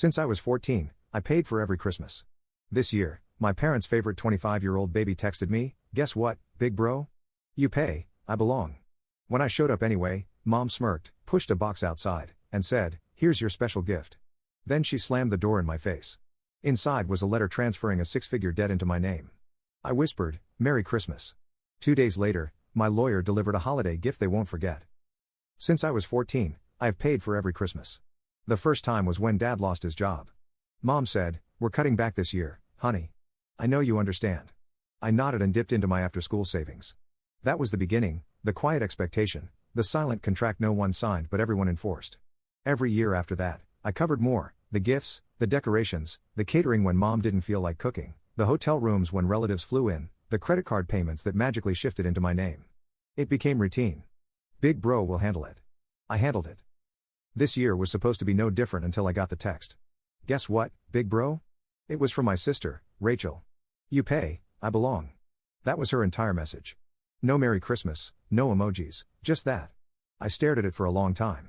Since I was 14, I paid for every Christmas. This year, my parents' favorite 25-year-old baby texted me, "Guess what, big bro? You pay, I belong." When I showed up anyway, Mom smirked, pushed a box outside, and said, "Here's your special gift." Then she slammed the door in my face. Inside was a letter transferring a six-figure debt into my name. I whispered, "Merry Christmas." 2 days later, my lawyer delivered a holiday gift they won't forget. Since I was 14, I have paid for every Christmas. The first time was when Dad lost his job. Mom said, "We're cutting back this year, honey. I know you understand." I nodded and dipped into my after-school savings. That was the beginning, the quiet expectation, the silent contract no one signed but everyone enforced. Every year after that, I covered more: the gifts, the decorations, the catering when Mom didn't feel like cooking, the hotel rooms when relatives flew in, the credit card payments that magically shifted into my name. It became routine. Big bro will handle it. I handled it. This year was supposed to be no different until I got the text. "Guess what, big bro?" It was from my sister, Rachel. "You pay, I belong." That was her entire message. No Merry Christmas, no emojis, just that. I stared at it for a long time.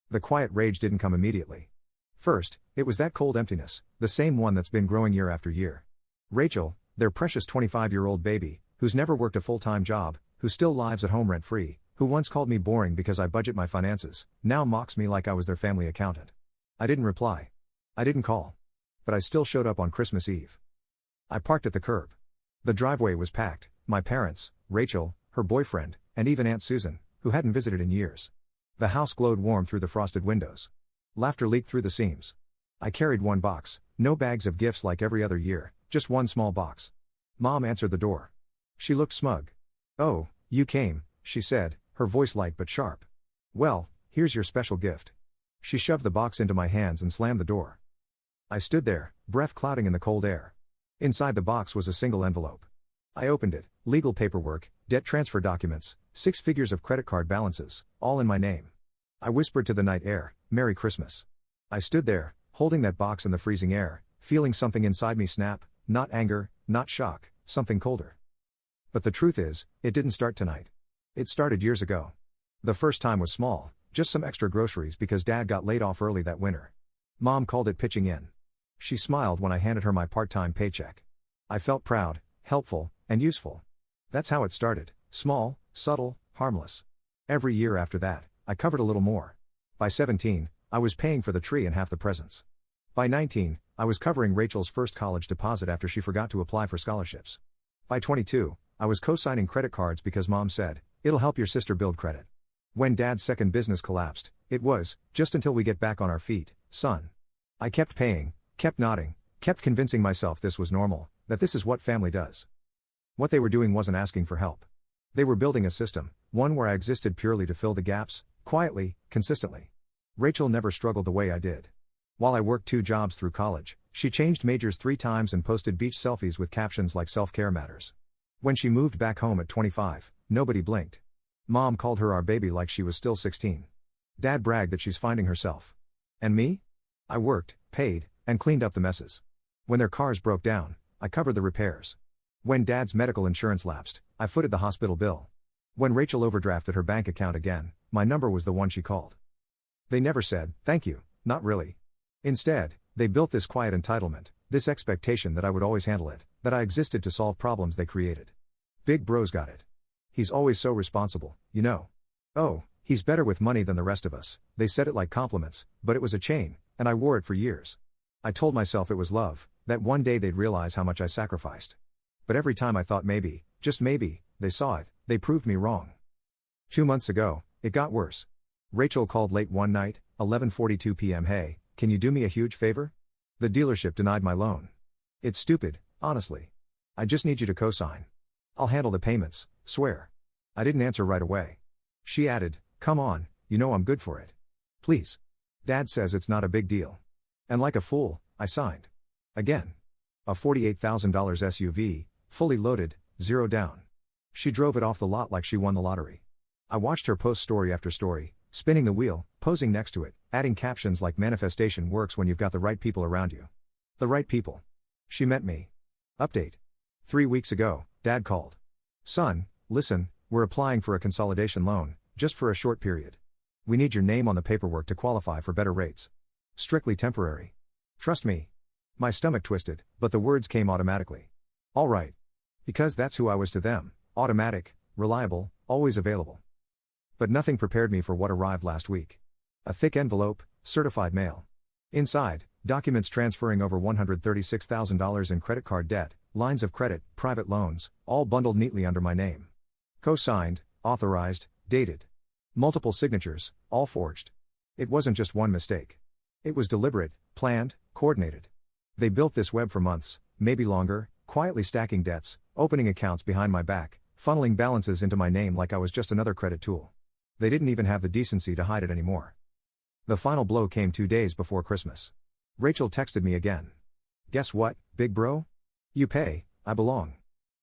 The quiet rage didn't come immediately. First, it was that cold emptiness, the same one that's been growing year after year. Rachel, their precious 25-year-old baby, who's never worked a full-time job, who still lives at home rent-free, who once called me boring because I budget my finances, now mocks me like I was their family accountant. I didn't reply. I didn't call. But I still showed up on Christmas Eve. I parked at the curb. The driveway was packed: my parents, Rachel, her boyfriend, and even Aunt Susan, who hadn't visited in years. The house glowed warm through the frosted windows. Laughter leaked through the seams. I carried one box, no bags of gifts like every other year, just one small box. Mom answered the door. She looked smug. "Oh, you came," she said, her voice light but sharp. "Well, here's your special gift." She shoved the box into my hands and slammed the door. I stood there, breath clouding in the cold air. Inside the box was a single envelope. I opened it: legal paperwork, debt transfer documents, 6 figures of credit card balances, all in my name. I whispered to the night air, "Merry Christmas." I stood there, holding that box in the freezing air, feeling something inside me snap, not anger, not shock, something colder. But the truth is, it didn't start tonight. It started years ago. The first time was small, just some extra groceries because Dad got laid off early that winter. Mom called it pitching in. She smiled when I handed her my part-time paycheck. I felt proud, helpful, and useful. That's how it started: small, subtle, harmless. Every year after that, I covered a little more. By 17, I was paying for the tree and half the presents. By 19, I was covering Rachel's first college deposit after she forgot to apply for scholarships. By 22, I was co-signing credit cards because Mom said, "It'll help your sister build credit." When Dad's second business collapsed, it was, "Just until we get back on our feet, son." I kept paying, kept nodding, kept convincing myself this was normal, that this is what family does. What they were doing wasn't asking for help. They were building a system, one where I existed purely to fill the gaps, quietly, consistently. Rachel never struggled the way I did. While I worked 2 jobs through college, she changed majors 3 times and posted beach selfies with captions like "Self-care matters." When she moved back home at 25, nobody blinked. Mom called her our baby like she was still 16. Dad bragged that she's finding herself. And me? I worked, paid, and cleaned up the messes. When their cars broke down, I covered the repairs. When Dad's medical insurance lapsed, I footed the hospital bill. When Rachel overdrafted her bank account again, my number was the one she called. They never said, "Thank you," not really. Instead, they built this quiet entitlement, this expectation that I would always handle it, that I existed to solve problems they created. Big bro's got it. He's always so responsible, you know. "Oh, he's better with money than the rest of us," they said it like compliments, but it was a chain, and I wore it for years. I told myself it was love, that one day they'd realize how much I sacrificed. But every time I thought maybe, just maybe, they saw it, they proved me wrong. 2 months ago, it got worse. Rachel called late one night, 11:42 p.m. "Hey, can you do me a huge favor? The dealership denied my loan. It's stupid, honestly. I just need you to co-sign. I'll handle the payments, swear." I didn't answer right away. She added, "Come on, you know I'm good for it. Please. Dad says it's not a big deal." And like a fool, I signed. Again. A $48,000 SUV, fully loaded, 0 down. She drove it off the lot like she won the lottery. I watched her post story after story, spinning the wheel, posing next to it, adding captions like "Manifestation works when you've got the right people around you." The right people. She met me. Update. 3 weeks ago, Dad called. "Son, listen, we're applying for a consolidation loan, just for a short period. We need your name on the paperwork to qualify for better rates. Strictly temporary. Trust me. My stomach twisted, but the words came automatically. All right. Because that's who I was to them, automatic, reliable, always available. But nothing prepared me for what arrived last week. A thick envelope, certified mail. Inside, documents transferring over $136,000 in credit card debt, lines of credit, private loans, all bundled neatly under my name. Co-signed, authorized, dated. Multiple signatures, all forged. It wasn't just one mistake. It was deliberate, planned, coordinated. They built this web for months, maybe longer, quietly stacking debts, opening accounts behind my back, funneling balances into my name like I was just another credit tool. They didn't even have the decency to hide it anymore. The final blow came 2 days before Christmas. Rachel texted me again. Guess what, big bro? You pay, I belong.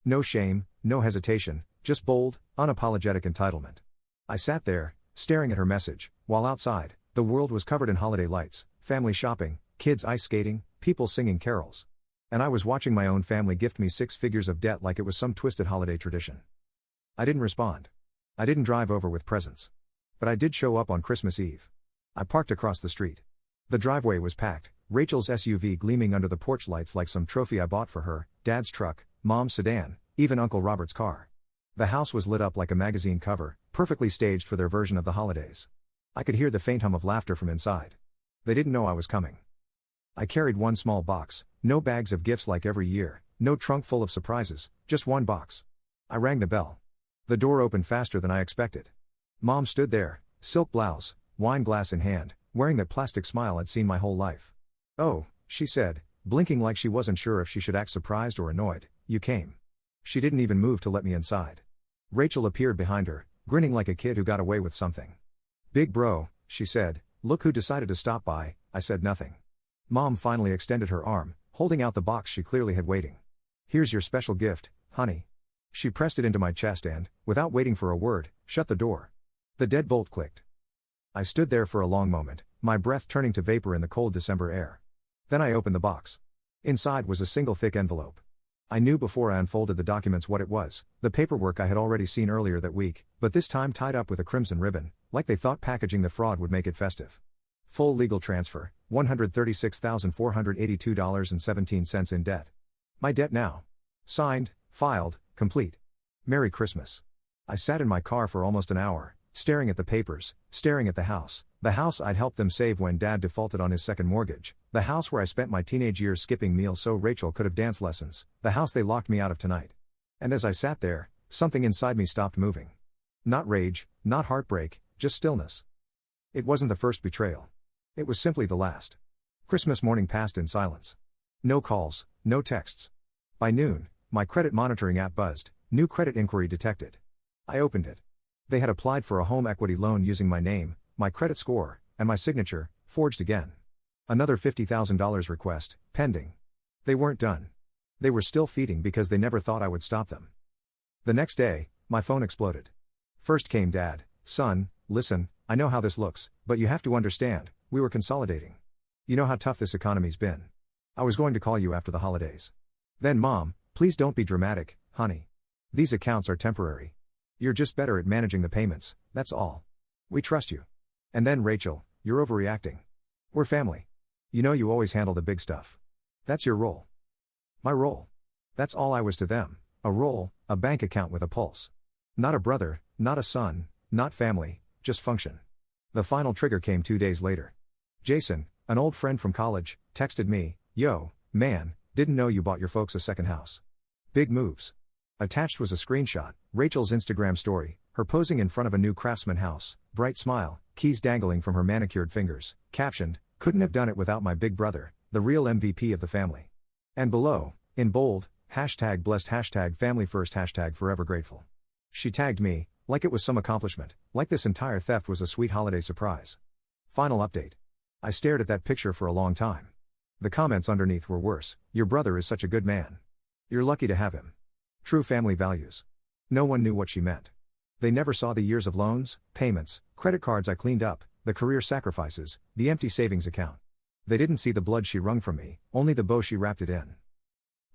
No shame, no hesitation, just bold, unapologetic entitlement. I sat there, staring at her message, while outside, the world was covered in holiday lights, family shopping, kids ice skating, people singing carols. And I was watching my own family gift me 6 figures of debt like it was some twisted holiday tradition. I didn't respond. I didn't drive over with presents. But I did show up on Christmas Eve. I parked across the street. The driveway was packed, Rachel's SUV gleaming under the porch lights like some trophy I bought for her, Dad's truck, Mom's sedan, even Uncle Robert's car. The house was lit up like a magazine cover, perfectly staged for their version of the holidays. I could hear the faint hum of laughter from inside. They didn't know I was coming. I carried one small box, no bags of gifts like every year, no trunk full of surprises, just one box. I rang the bell. The door opened faster than I expected. Mom stood there, silk blouse, wine glass in hand, wearing that plastic smile I'd seen my whole life. Oh, she said, blinking like she wasn't sure if she should act surprised or annoyed, you came. She didn't even move to let me inside. Rachel appeared behind her, grinning like a kid who got away with something. Big bro, she said, look who decided to stop by. I said nothing. Mom finally extended her arm, holding out the box she clearly had waiting. Here's your special gift, honey. She pressed it into my chest and, without waiting for a word, shut the door. The deadbolt clicked. I stood there for a long moment, my breath turning to vapor in the cold December air. Then I opened the box. Inside was a single thick envelope. I knew before I unfolded the documents what it was, the paperwork I had already seen earlier that week, but this time tied up with a crimson ribbon, like they thought packaging the fraud would make it festive. Full legal transfer, $136,482.17 in debt. My debt now. Signed, filed, complete. Merry Christmas. I sat in my car for almost an hour, staring at the papers, staring at the house I'd helped them save when Dad defaulted on his second mortgage, the house where I spent my teenage years skipping meals so Rachel could have dance lessons, the house they locked me out of tonight. And as I sat there, something inside me stopped moving. Not rage, not heartbreak, just stillness. It wasn't the first betrayal. It was simply the last. Christmas morning passed in silence. No calls, no texts. By noon, my credit monitoring app buzzed, new credit inquiry detected. I opened it. They had applied for a home equity loan using my name, my credit score, and my signature, forged again. Another $50,000 request, pending. They weren't done. They were still feeding because they never thought I would stop them. The next day, my phone exploded. First came Dad, son, listen, I know how this looks, but you have to understand, we were consolidating. You know how tough this economy's been. I was going to call you after the holidays. Then Mom, please don't be dramatic, honey. These accounts are temporary. You're just better at managing the payments, that's all. We trust you. And then Rachel, you're overreacting. We're family. You know you always handle the big stuff. That's your role. My role. That's all I was to them, a role, a bank account with a pulse. Not a brother, not a son, not family, just function. The final trigger came 2 days later. Jason, an old friend from college, texted me, yo, man, didn't know you bought your folks a second house. Big moves. Attached was a screenshot, Rachel's Instagram story, her posing in front of a new Craftsman house, bright smile, keys dangling from her manicured fingers, captioned, couldn't have done it without my big brother, the real MVP of the family. And below, in bold, hashtag blessed, hashtag family first, hashtag forever grateful. She tagged me, like it was some accomplishment, like this entire theft was a sweet holiday surprise. Final update. I stared at that picture for a long time. The comments underneath were worse, your brother is such a good man. You're lucky to have him. True family values. No one knew what she meant. They never saw the years of loans, payments, credit cards I cleaned up, the career sacrifices, the empty savings account. They didn't see the blood she wrung from me, only the bow she wrapped it in.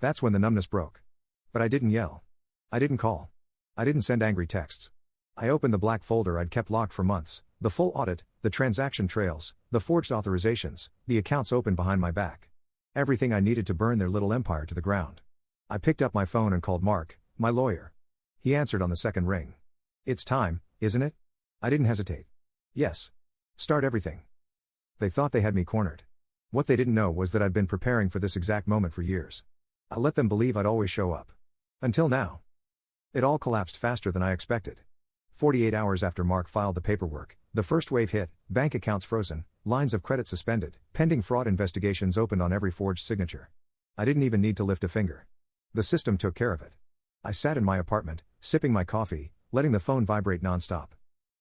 That's when the numbness broke. But I didn't yell. I didn't call. I didn't send angry texts. I opened the black folder I'd kept locked for months, the full audit, the transaction trails, the forged authorizations, the accounts open behind my back. Everything I needed to burn their little empire to the ground. I picked up my phone and called Mark, my lawyer. He answered on the second ring. It's time, isn't it? I didn't hesitate. Yes. Start everything. They thought they had me cornered. What they didn't know was that I'd been preparing for this exact moment for years. I let them believe I'd always show up. Until now. It all collapsed faster than I expected. 48 hours after Mark filed the paperwork, the first wave hit, bank accounts frozen, lines of credit suspended, pending fraud investigations opened on every forged signature. I didn't even need to lift a finger. The system took care of it. I sat in my apartment, sipping my coffee, letting the phone vibrate nonstop.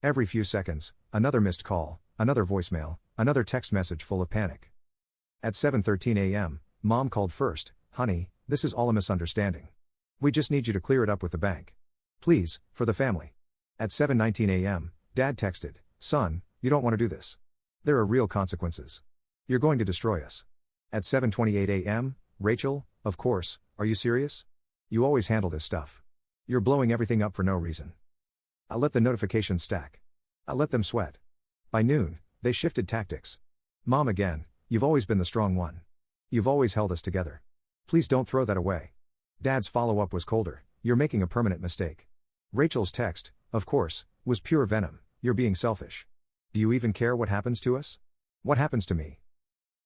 Every few seconds, another missed call, another voicemail, another text message full of panic. At 7:13 a.m., Mom called first. Honey, this is all a misunderstanding. We just need you to clear it up with the bank. Please, for the family. At 7:19 a.m., Dad texted, Son, you don't want to do this. There are real consequences. You're going to destroy us. At 7:28 a.m., Rachel, of course, are you serious? You always handle this stuff. You're blowing everything up for no reason. I let the notifications stack. I let them sweat. By noon, they shifted tactics. Mom again, you've always been the strong one. You've always held us together. Please don't throw that away. Dad's follow-up was colder, you're making a permanent mistake. Rachel's text, of course, was pure venom, you're being selfish. Do you even care what happens to us? What happens to me?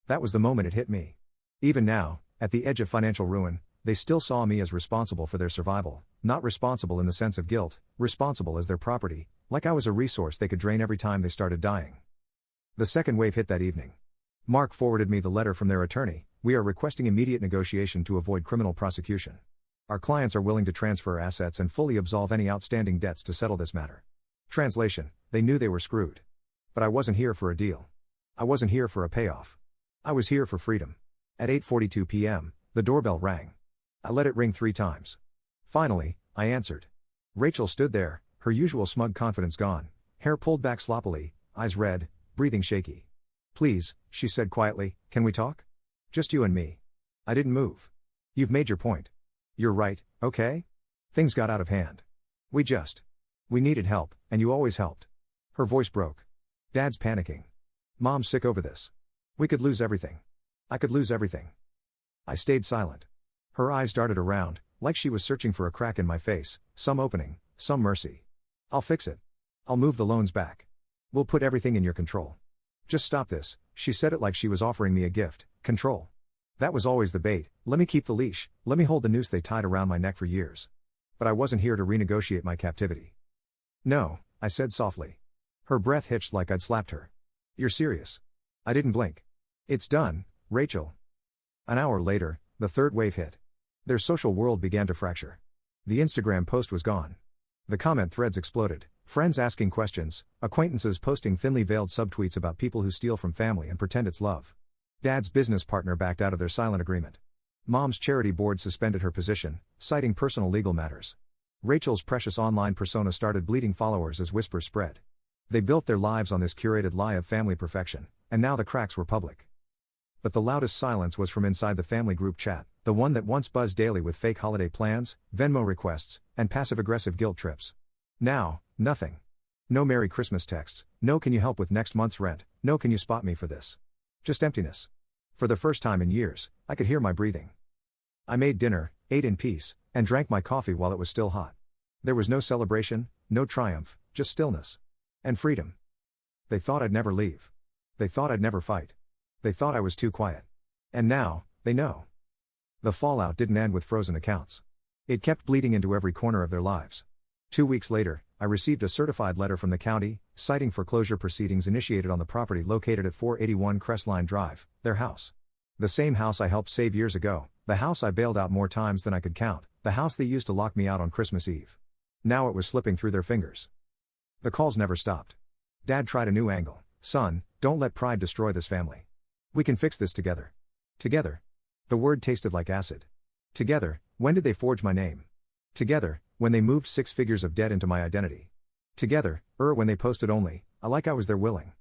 That was the moment it hit me. Even now, at the edge of financial ruin, they still saw me as responsible for their survival, not responsible in the sense of guilt, responsible as their property, like I was a resource they could drain every time they started dying. The second wave hit that evening. Mark forwarded me the letter from their attorney, we are requesting immediate negotiation to avoid criminal prosecution. Our clients are willing to transfer assets and fully absolve any outstanding debts to settle this matter. Translation, they knew they were screwed. But I wasn't here for a deal. I wasn't here for a payoff. I was here for freedom. At 8:42 p.m., the doorbell rang. I let it ring 3 times. Finally, I answered. Rachel stood there, her usual smug confidence gone, hair pulled back sloppily, eyes red, breathing shaky. Please, she said quietly, can we talk? Just you and me. I didn't move. You've made your point. You're right, okay? Things got out of hand. We needed help, and you always helped. Her voice broke. Dad's panicking. Mom's sick over this. We could lose everything. I could lose everything. I stayed silent. Her eyes darted around, like she was searching for a crack in my face, some opening, some mercy. I'll fix it. I'll move the loans back. We'll put everything in your control. Just stop this, she said it like she was offering me a gift, control. That was always the bait, let me keep the leash, let me hold the noose they tied around my neck for years. But I wasn't here to renegotiate my captivity. No, I said softly. Her breath hitched like I'd slapped her. You're serious? I didn't blink. It's done, Rachel. An hour later, the third wave hit. Their social world began to fracture. The Instagram post was gone. The comment threads exploded, friends asking questions, acquaintances posting thinly veiled subtweets about people who steal from family and pretend it's love. Dad's business partner backed out of their silent agreement. Mom's charity board suspended her position, citing personal legal matters. Rachel's precious online persona started bleeding followers as whispers spread. They built their lives on this curated lie of family perfection, and now the cracks were public. But the loudest silence was from inside the family group chat, the one that once buzzed daily with fake holiday plans, Venmo requests, and passive-aggressive guilt trips. Now, nothing. No Merry Christmas texts, no can you help with next month's rent, no can you spot me for this. Just emptiness. For the first time in years, I could hear my breathing. I made dinner, ate in peace, and drank my coffee while it was still hot. There was no celebration, no triumph, just stillness. And freedom. They thought I'd never leave. They thought I'd never fight. They thought I was too quiet. And now, they know. The fallout didn't end with frozen accounts. It kept bleeding into every corner of their lives. 2 weeks later, I received a certified letter from the county, citing foreclosure proceedings initiated on the property located at 481 Crestline Drive, their house. The same house I helped save years ago, the house I bailed out more times than I could count, the house they used to lock me out on Christmas Eve. Now it was slipping through their fingers. The calls never stopped. Dad tried a new angle. Son, don't let pride destroy this family. We can fix this together. Together. The word tasted like acid. Together, when did they forge my name? Together, when they moved 6 figures of debt into my identity. Together, when they posted only, I like I was there willing.